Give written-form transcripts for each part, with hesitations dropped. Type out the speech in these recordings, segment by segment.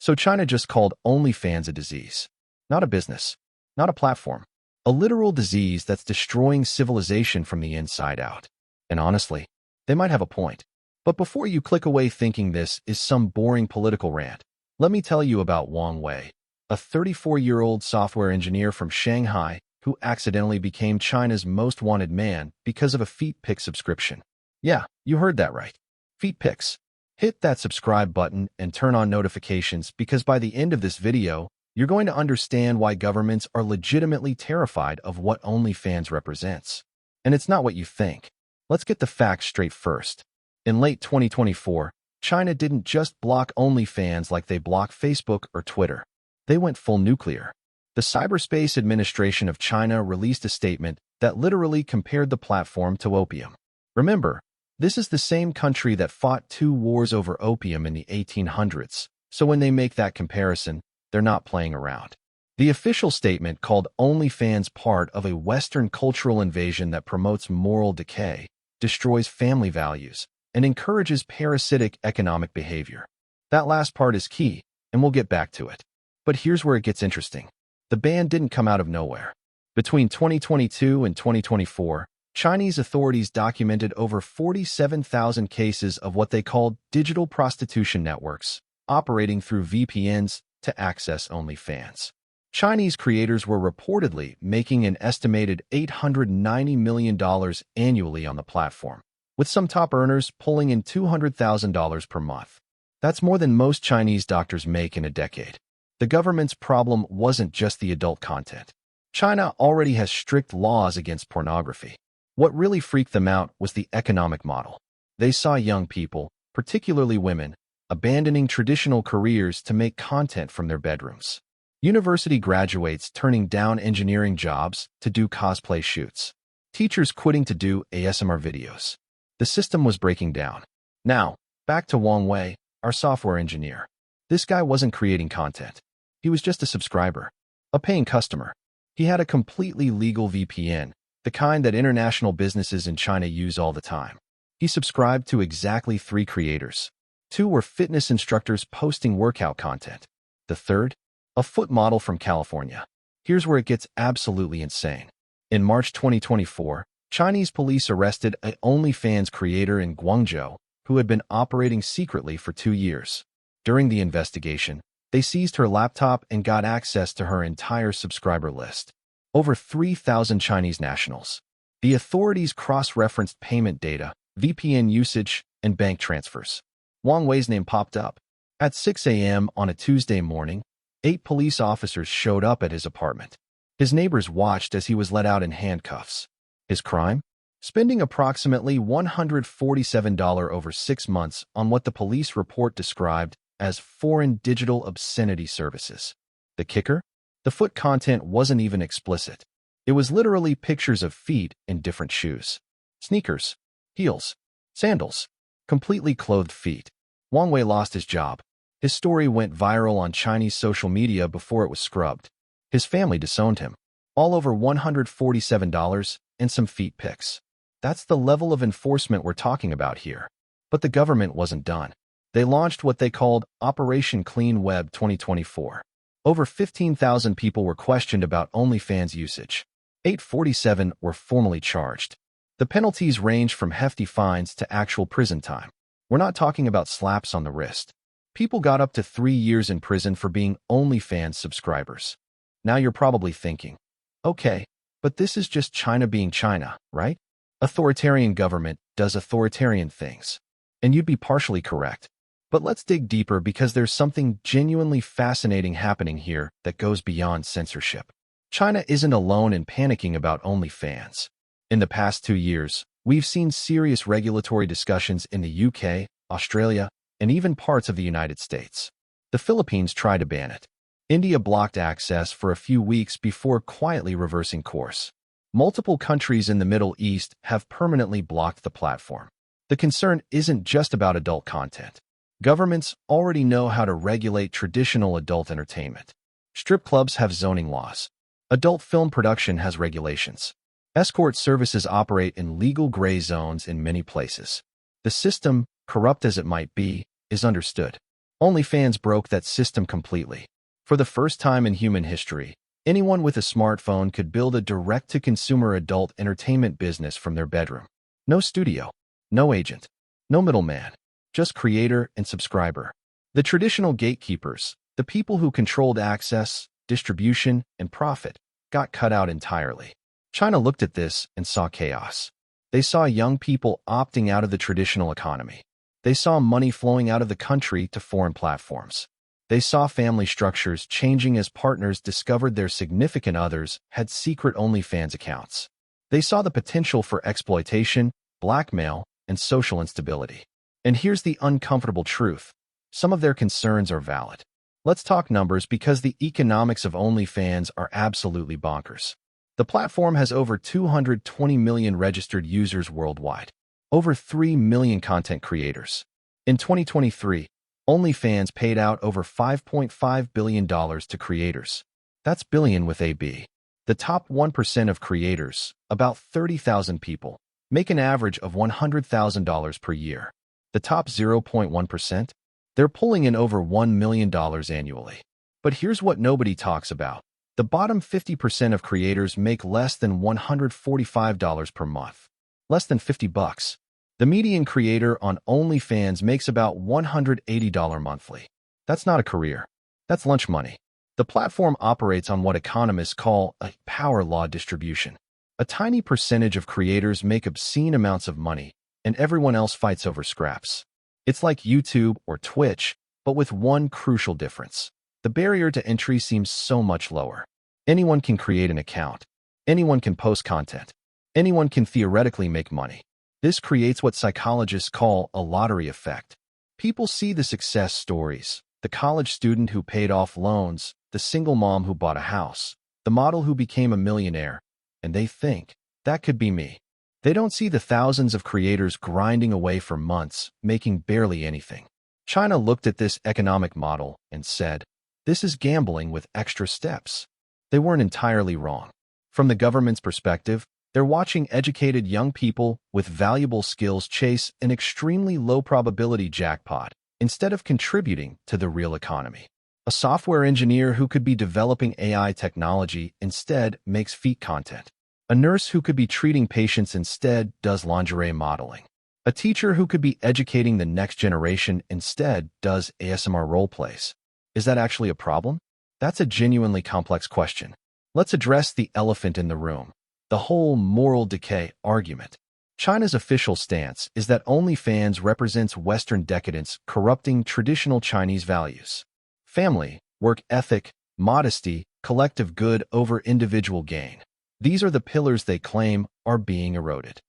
So China just called OnlyFans a disease. Not a business. Not a platform. A literal disease that's destroying civilization from the inside out. And honestly, they might have a point. But before you click away thinking this is some boring political rant, let me tell you about Wang Wei, a 34-year-old software engineer from Shanghai who accidentally became China's most wanted man because of a feet pic subscription. Yeah, you heard that right. Feet pics. Hit that subscribe button and turn on notifications because by the end of this video, you're going to understand why governments are legitimately terrified of what OnlyFans represents. And it's not what you think. Let's get the facts straight first. In late 2024, China didn't just block OnlyFans like they block Facebook or Twitter. They went full nuclear. The Cyberspace Administration of China released a statement that literally compared the platform to opium. Remember, this is the same country that fought 2 wars over opium in the 1800s, so when they make that comparison, they're not playing around. The official statement called OnlyFans part of a Western cultural invasion that promotes moral decay, destroys family values, and encourages parasitic economic behavior. That last part is key, and we'll get back to it. But here's where it gets interesting. The ban didn't come out of nowhere. Between 2022 and 2024, Chinese authorities documented over 47,000 cases of what they called digital prostitution networks, operating through VPNs to access OnlyFans. Chinese creators were reportedly making an estimated $890 million annually on the platform, with some top earners pulling in $200,000 per month. That's more than most Chinese doctors make in a decade. The government's problem wasn't just the adult content. China already has strict laws against pornography. What really freaked them out was the economic model. They saw young people, particularly women, abandoning traditional careers to make content from their bedrooms. University graduates turning down engineering jobs to do cosplay shoots. Teachers quitting to do ASMR videos. The system was breaking down. Now, back to Wang Wei, our software engineer. This guy wasn't creating content. He was just a subscriber, a paying customer. He had a completely legal VPN, the kind that international businesses in China use all the time. He subscribed to exactly 3 creators. 2 were fitness instructors posting workout content. The third, a foot model from California. Here's where it gets absolutely insane. In March 2024, Chinese police arrested an OnlyFans creator in Guangzhou who had been operating secretly for 2 years. During the investigation, they seized her laptop and got access to her entire subscriber list. Over 3,000 Chinese nationals. The authorities cross-referenced payment data, VPN usage, and bank transfers. Wang Wei's name popped up. At 6 a.m. on a Tuesday morning, 8 police officers showed up at his apartment. His neighbors watched as he was let out in handcuffs. His crime? Spending approximately $147 over 6 months on what the police report described as foreign digital obscenity services. The kicker? The foot content wasn't even explicit. It was literally pictures of feet in different shoes. Sneakers, heels, sandals, completely clothed feet. Wang Wei lost his job. His story went viral on Chinese social media before it was scrubbed. His family disowned him. All over $147 and some feet pics. That's the level of enforcement we're talking about here. But the government wasn't done. They launched what they called Operation Clean Web 2024. Over 15,000 people were questioned about OnlyFans usage. 847 were formally charged. The penalties range from hefty fines to actual prison time. We're not talking about slaps on the wrist. People got up to 3 years in prison for being OnlyFans subscribers. Now you're probably thinking, okay, but this is just China being China, right? Authoritarian government does authoritarian things. And you'd be partially correct. But let's dig deeper because there's something genuinely fascinating happening here that goes beyond censorship. China isn't alone in panicking about OnlyFans. In the past 2 years, we've seen serious regulatory discussions in the UK, Australia, and even parts of the United States. The Philippines tried to ban it. India blocked access for a few weeks before quietly reversing course. Multiple countries in the Middle East have permanently blocked the platform. The concern isn't just about adult content. Governments already know how to regulate traditional adult entertainment. Strip clubs have zoning laws. Adult film production has regulations. Escort services operate in legal gray zones in many places. The system, corrupt as it might be, is understood. OnlyFans broke that system completely. For the first time in human history, anyone with a smartphone could build a direct-to-consumer adult entertainment business from their bedroom. No studio, no agent, no middleman, just creator and subscriber. The traditional gatekeepers, the people who controlled access, distribution, and profit, got cut out entirely. China looked at this and saw chaos. They saw young people opting out of the traditional economy. They saw money flowing out of the country to foreign platforms. They saw family structures changing as partners discovered their significant others had secret OnlyFans accounts. They saw the potential for exploitation, blackmail, and social instability. And here's the uncomfortable truth. Some of their concerns are valid. Let's talk numbers because the economics of OnlyFans are absolutely bonkers. The platform has over 220 million registered users worldwide, over 3 million content creators. In 2023, OnlyFans paid out over $5.5 billion to creators. That's billion with a B. The top 1% of creators, about 30,000 people, make an average of $100,000 per year. The top 0.1%? They're pulling in over $1 million annually. But here's what nobody talks about. The bottom 50% of creators make less than $145 per month. Less than $50. The median creator on OnlyFans makes about $180 monthly. That's not a career. That's lunch money. The platform operates on what economists call a power law distribution. A tiny percentage of creators make obscene amounts of money, and everyone else fights over scraps. It's like YouTube or Twitch, but with one crucial difference. The barrier to entry seems so much lower. Anyone can create an account. Anyone can post content. Anyone can theoretically make money. This creates what psychologists call a lottery effect. People see the success stories, the college student who paid off loans, the single mom who bought a house, the model who became a millionaire, and they think, that could be me. They don't see the thousands of creators grinding away for months, making barely anything. China looked at this economic model and said, this is gambling with extra steps. They weren't entirely wrong. From the government's perspective, they're watching educated young people with valuable skills chase an extremely low-probability jackpot instead of contributing to the real economy. A software engineer who could be developing AI technology instead makes feet content. A nurse who could be treating patients instead does lingerie modeling. A teacher who could be educating the next generation instead does ASMR roleplays. Is that actually a problem? That's a genuinely complex question. Let's address the elephant in the room, the whole moral decay argument. China's official stance is that OnlyFans represents Western decadence corrupting traditional Chinese values. Family, work ethic, modesty, collective good over individual gain. These are the pillars they claim are being eroded.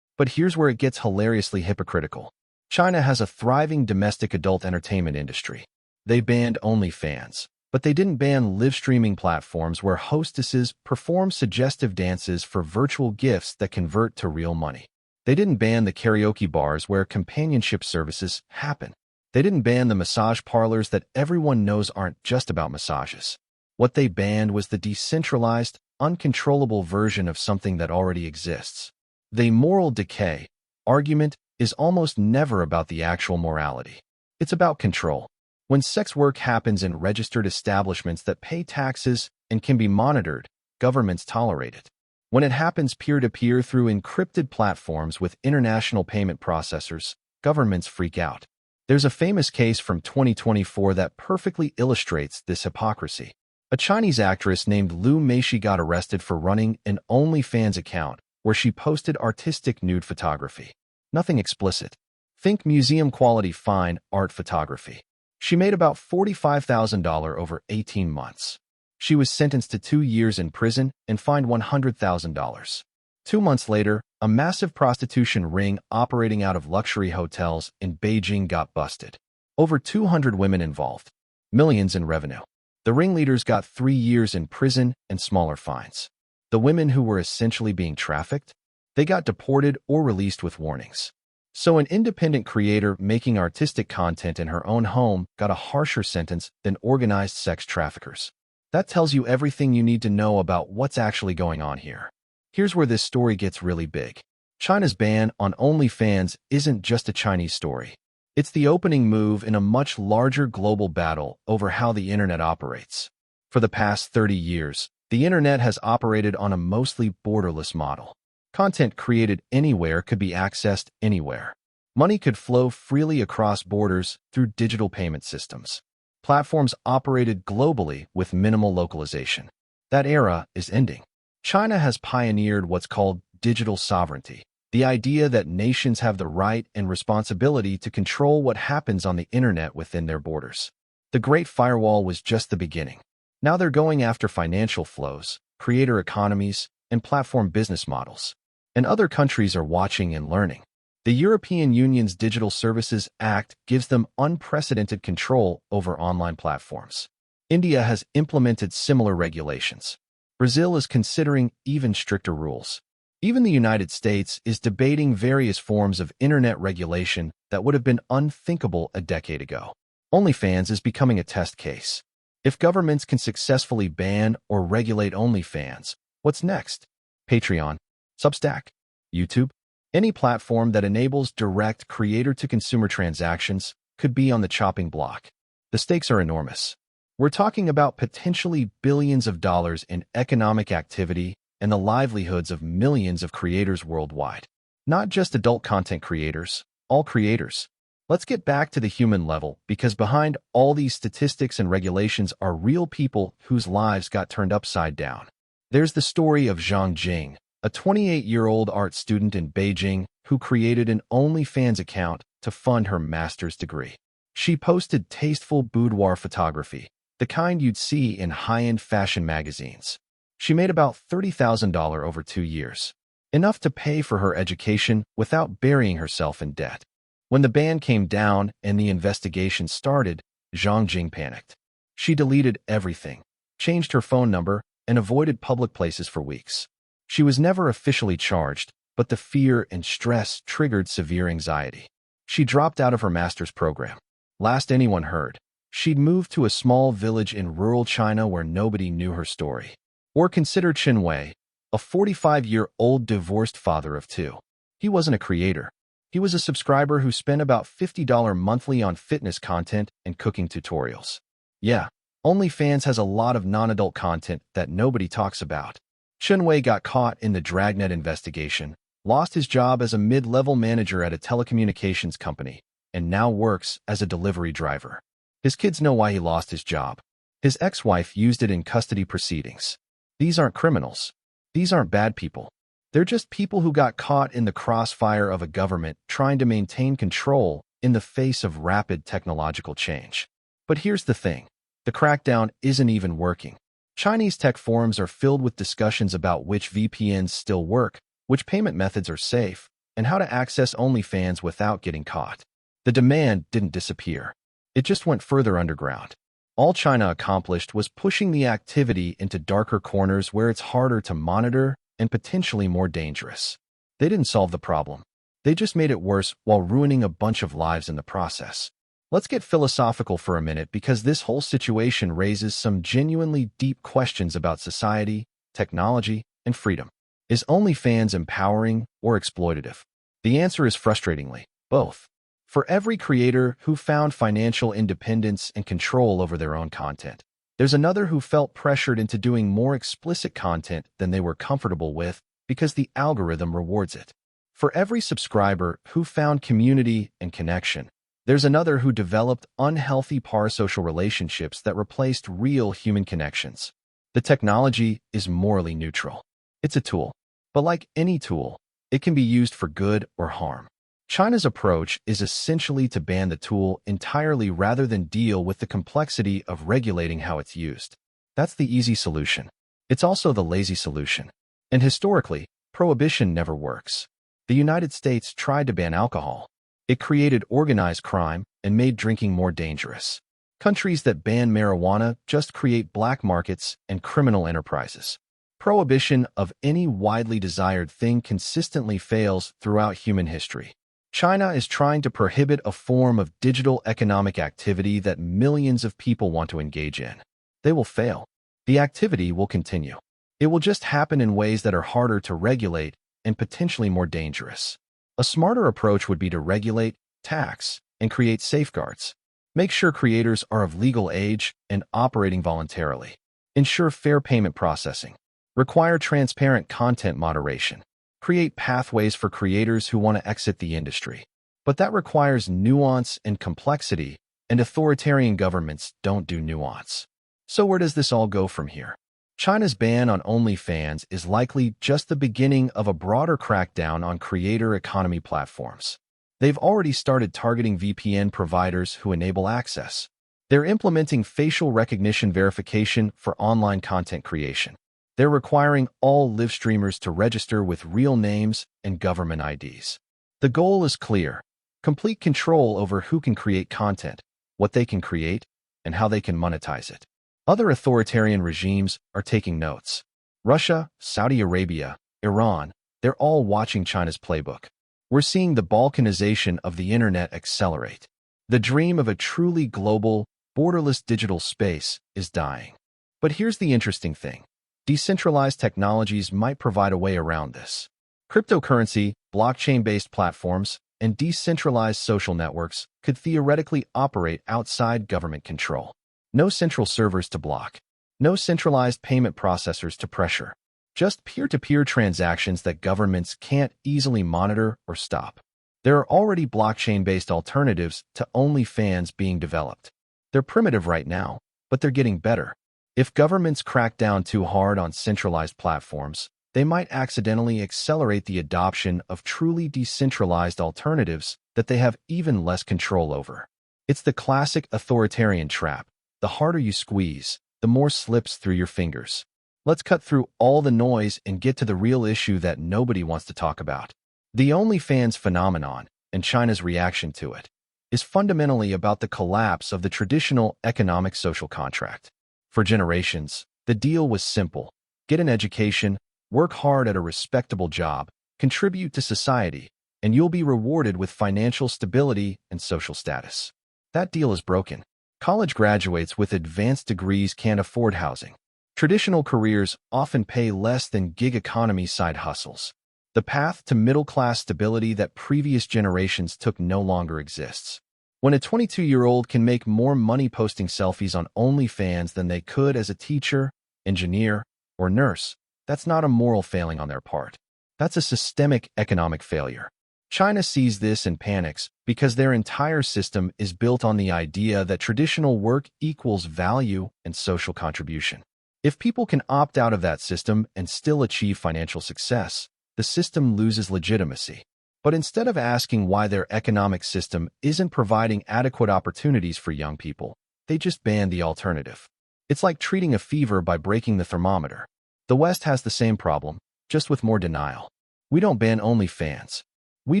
But here's where it gets hilariously hypocritical. China has a thriving domestic adult entertainment industry. They banned OnlyFans, but they didn't ban live streaming platforms where hostesses perform suggestive dances for virtual gifts that convert to real money. They didn't ban the karaoke bars where companionship services happen. They didn't ban the massage parlors that everyone knows aren't just about massages. What they banned was the decentralized, uncontrollable version of something that already exists. The moral decay argument is almost never about the actual morality. It's about control. When sex work happens in registered establishments that pay taxes and can be monitored, governments tolerate it. When it happens peer-to-peer through encrypted platforms with international payment processors, governments freak out. There's a famous case from 2024 that perfectly illustrates this hypocrisy. A Chinese actress named Liu Meishi got arrested for running an OnlyFans account where she posted artistic nude photography. Nothing explicit. Think museum-quality fine art photography. She made about $45,000 over 18 months. She was sentenced to 2 years in prison and fined $100,000. 2 months later, a massive prostitution ring operating out of luxury hotels in Beijing got busted. Over 200 women involved. Millions in revenue. The ringleaders got 3 years in prison and smaller fines. The women who were essentially being trafficked, they got deported or released with warnings. So an independent creator making artistic content in her own home got a harsher sentence than organized sex traffickers. That tells you everything you need to know about what's actually going on here. Here's where this story gets really big. China's ban on OnlyFans isn't just a Chinese story. It's the opening move in a much larger global battle over how the internet operates. For the past 30 years, the internet has operated on a mostly borderless model. Content created anywhere could be accessed anywhere. Money could flow freely across borders through digital payment systems. Platforms operated globally with minimal localization. That era is ending. China has pioneered what's called digital sovereignty, the idea that nations have the right and responsibility to control what happens on the internet within their borders. The Great Firewall was just the beginning. Now they're going after financial flows, creator economies, and platform business models. And other countries are watching and learning. The European Union's Digital Services Act gives them unprecedented control over online platforms. India has implemented similar regulations. Brazil is considering even stricter rules. Even the United States is debating various forms of internet regulation that would have been unthinkable a decade ago. OnlyFans is becoming a test case. If governments can successfully ban or regulate OnlyFans, what's next? Patreon, Substack, YouTube? Any platform that enables direct creator-to-consumer transactions could be on the chopping block. The stakes are enormous. We're talking about potentially billions of dollars in economic activity and the livelihoods of millions of creators worldwide. Not just adult content creators, all creators. Let's get back to the human level, because behind all these statistics and regulations are real people whose lives got turned upside down. There's the story of Zhang Jing, a 28-year-old art student in Beijing who created an OnlyFans account to fund her master's degree. She posted tasteful boudoir photography, the kind you'd see in high-end fashion magazines. She made about $30,000 over 2 years, enough to pay for her education without burying herself in debt. When the ban came down and the investigation started, Zhang Jing panicked. She deleted everything, changed her phone number, and avoided public places for weeks. She was never officially charged, but the fear and stress triggered severe anxiety. She dropped out of her master's program. Last anyone heard, she'd moved to a small village in rural China where nobody knew her story. Or consider Chen Wei, a 45-year-old divorced father of 2. He wasn't a creator. He was a subscriber who spent about $50 monthly on fitness content and cooking tutorials. Yeah, OnlyFans has a lot of non-adult content that nobody talks about. Chen Wei got caught in the Dragnet investigation, lost his job as a mid-level manager at a telecommunications company, and now works as a delivery driver. His kids know why he lost his job. His ex-wife used it in custody proceedings. These aren't criminals. These aren't bad people. They're just people who got caught in the crossfire of a government trying to maintain control in the face of rapid technological change. But here's the thing. The crackdown isn't even working. Chinese tech forums are filled with discussions about which VPNs still work, which payment methods are safe, and how to access OnlyFans without getting caught. The demand didn't disappear. It just went further underground. All China accomplished was pushing the activity into darker corners where it's harder to monitor and potentially more dangerous. They didn't solve the problem. They just made it worse while ruining a bunch of lives in the process. Let's get philosophical for a minute, because this whole situation raises some genuinely deep questions about society, technology, and freedom. Is OnlyFans empowering or exploitative? The answer is frustratingly both. For every creator who found financial independence and control over their own content, there's another who felt pressured into doing more explicit content than they were comfortable with because the algorithm rewards it. For every subscriber who found community and connection, there's another who developed unhealthy parasocial relationships that replaced real human connections. The technology is morally neutral. It's a tool. But like any tool, it can be used for good or harm. China's approach is essentially to ban the tool entirely rather than deal with the complexity of regulating how it's used. That's the easy solution. It's also the lazy solution. And historically, prohibition never works. The United States tried to ban alcohol. It created organized crime and made drinking more dangerous. Countries that ban marijuana just create black markets and criminal enterprises. Prohibition of any widely desired thing consistently fails throughout human history. China is trying to prohibit a form of digital economic activity that millions of people want to engage in. They will fail. The activity will continue. It will just happen in ways that are harder to regulate and potentially more dangerous. A smarter approach would be to regulate, tax, and create safeguards. Make sure creators are of legal age and operating voluntarily. Ensure fair payment processing. Require transparent content moderation. Create pathways for creators who want to exit the industry. But that requires nuance and complexity, and authoritarian governments don't do nuance. So where does this all go from here? China's ban on OnlyFans is likely just the beginning of a broader crackdown on creator economy platforms. They've already started targeting VPN providers who enable access. They're implementing facial recognition verification for online content creation. They're requiring all live streamers to register with real names and government IDs. The goal is clear: complete control over who can create content, what they can create, and how they can monetize it. Other authoritarian regimes are taking notes. Russia, Saudi Arabia, Iran, they're all watching China's playbook. We're seeing the balkanization of the internet accelerate. The dream of a truly global, borderless digital space is dying. But here's the interesting thing. Decentralized technologies might provide a way around this. Cryptocurrency, blockchain-based platforms, and decentralized social networks could theoretically operate outside government control. No central servers to block. No centralized payment processors to pressure. Just peer-to-peer transactions that governments can't easily monitor or stop. There are already blockchain-based alternatives to OnlyFans being developed. They're primitive right now, but they're getting better. If governments crack down too hard on centralized platforms, they might accidentally accelerate the adoption of truly decentralized alternatives that they have even less control over. It's the classic authoritarian trap. The harder you squeeze, the more slips through your fingers. Let's cut through all the noise and get to the real issue that nobody wants to talk about. The OnlyFans phenomenon, and China's reaction to it, is fundamentally about the collapse of the traditional economic social contract. For generations, the deal was simple: get an education, work hard at a respectable job, contribute to society, and you'll be rewarded with financial stability and social status. That deal is broken. College graduates with advanced degrees can't afford housing. Traditional careers often pay less than gig economy side hustles. The path to middle-class stability that previous generations took no longer exists. When a 22-year-old can make more money posting selfies on OnlyFans than they could as a teacher, engineer, or nurse, that's not a moral failing on their part. That's a systemic economic failure. China sees this and panics because their entire system is built on the idea that traditional work equals value and social contribution. If people can opt out of that system and still achieve financial success, the system loses legitimacy. But instead of asking why their economic system isn't providing adequate opportunities for young people, they just ban the alternative. It's like treating a fever by breaking the thermometer. The West has the same problem, just with more denial. We don't ban OnlyFans. We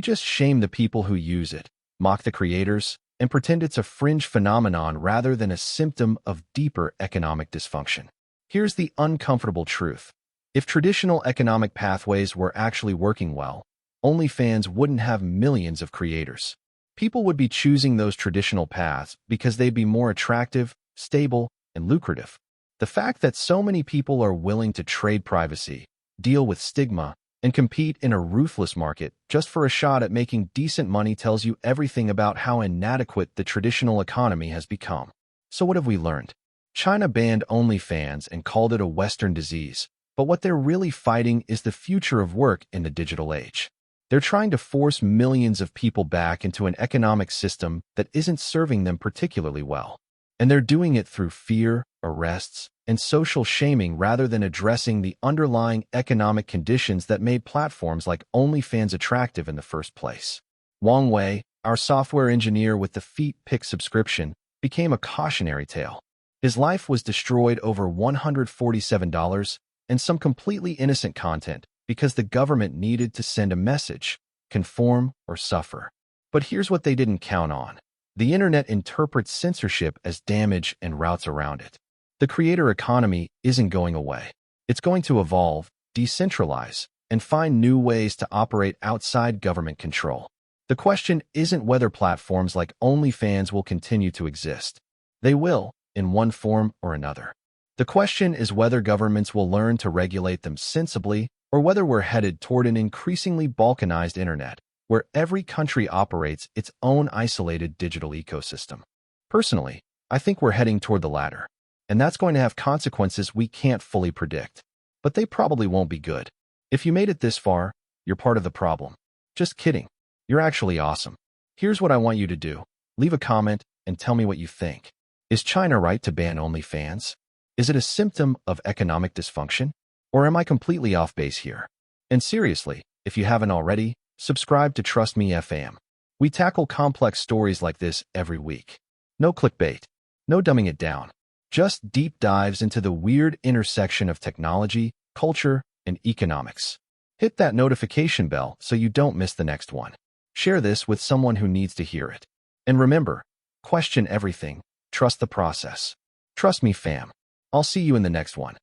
just shame the people who use it, mock the creators, and pretend it's a fringe phenomenon rather than a symptom of deeper economic dysfunction. Here's the uncomfortable truth. If traditional economic pathways were actually working well, OnlyFans wouldn't have millions of creators. People would be choosing those traditional paths because they'd be more attractive, stable, and lucrative. The fact that so many people are willing to trade privacy, deal with stigma, and compete in a ruthless market just for a shot at making decent money tells you everything about how inadequate the traditional economy has become. So what have we learned? China banned OnlyFans and called it a Western disease, but what they're really fighting is the future of work in the digital age. They're trying to force millions of people back into an economic system that isn't serving them particularly well. And they're doing it through fear, arrests, and social shaming rather than addressing the underlying economic conditions that made platforms like OnlyFans attractive in the first place. Wang Wei, our software engineer with the Feet Pick subscription, became a cautionary tale. His life was destroyed over $147 and some completely innocent content because the government needed to send a message, conform or suffer. But here's what they didn't count on. The internet interprets censorship as damage and routes around it. The creator economy isn't going away. It's going to evolve, decentralize, and find new ways to operate outside government control. The question isn't whether platforms like OnlyFans will continue to exist. They will, in one form or another. The question is whether governments will learn to regulate them sensibly or whether we're headed toward an increasingly balkanized internet, where every country operates its own isolated digital ecosystem. Personally, I think we're heading toward the latter, and that's going to have consequences we can't fully predict. But they probably won't be good. If you made it this far, you're part of the problem. Just kidding. You're actually awesome. Here's what I want you to do. Leave a comment and tell me what you think. Is China right to ban OnlyFans? Is it a symptom of economic dysfunction? Or am I completely off base here? And seriously, if you haven't already, subscribe to Trust Me FM. We tackle complex stories like this every week. No clickbait. No dumbing it down. Just deep dives into the weird intersection of technology, culture, and economics. Hit that notification bell so you don't miss the next one. Share this with someone who needs to hear it. And remember, question everything. Trust the process. Trust me, fam. I'll see you in the next one.